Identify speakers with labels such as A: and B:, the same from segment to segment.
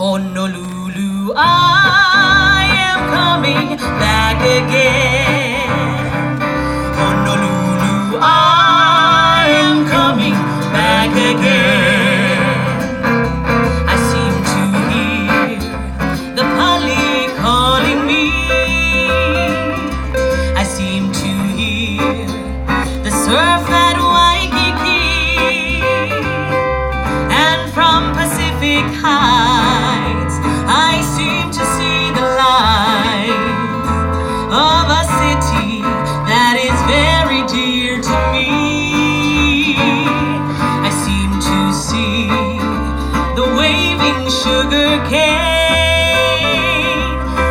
A: Honolulu, I am coming back again. Honolulu, I am coming back again. I seem to hear the pali calling me. I seem to hear the surf at Waikiki, and from Pacific Heights I seem to see the lights of a city that is very dear to me. I seem to see the waving sugar cane,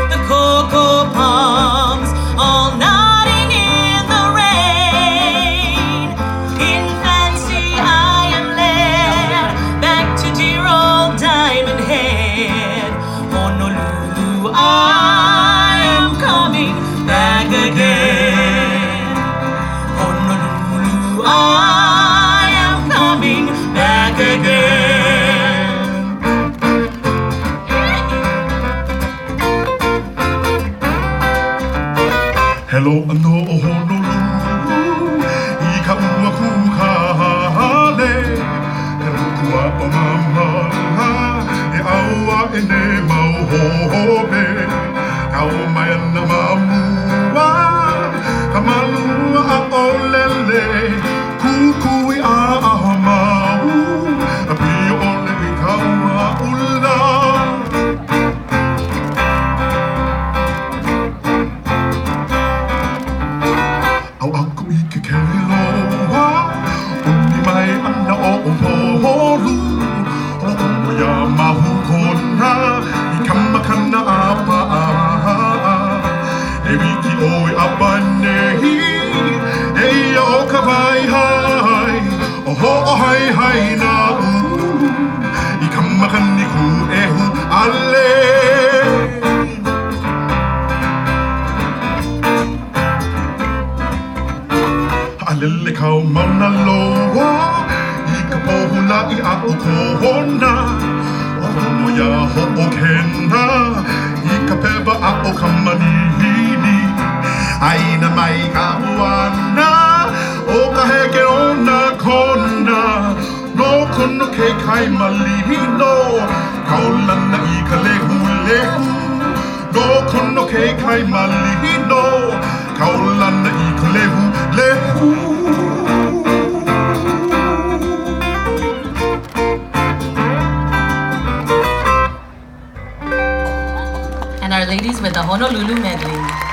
A: the cocoa palms all nodding in the rain. In fancy I am led back to dear old Diamond Head. Honolulu, I am coming back again. Honolulu, I am coming back again.
B: Hello, no Honolulu, I ka ua kuhale. Hello, kua o mama, e aua e ne mau hobe. Kau mai ana mamua, ka malua a olele, kukui a mau, a pio ole i kaua ula. Au aku I ke keloa, uni mai ana o Upolu. O ia mahu kona, I kamakana apa e wiki oi apa nehi, e ia o ka vai hai, o ho o hai hai na I kamakani ku e hu ale. Alele kau mauna loa, I ka pohula I a o kohona. O hono ia ho o kena, I ka pewa a o ka manihini. Aina mai ka huana, o ka heke o na kona. No kono ke kai malihino, kaulana I ka lehu lehu. No kono ke kai malihino, kaulana I ka lehu lehu.
A: And our ladies with the Honolulu medley.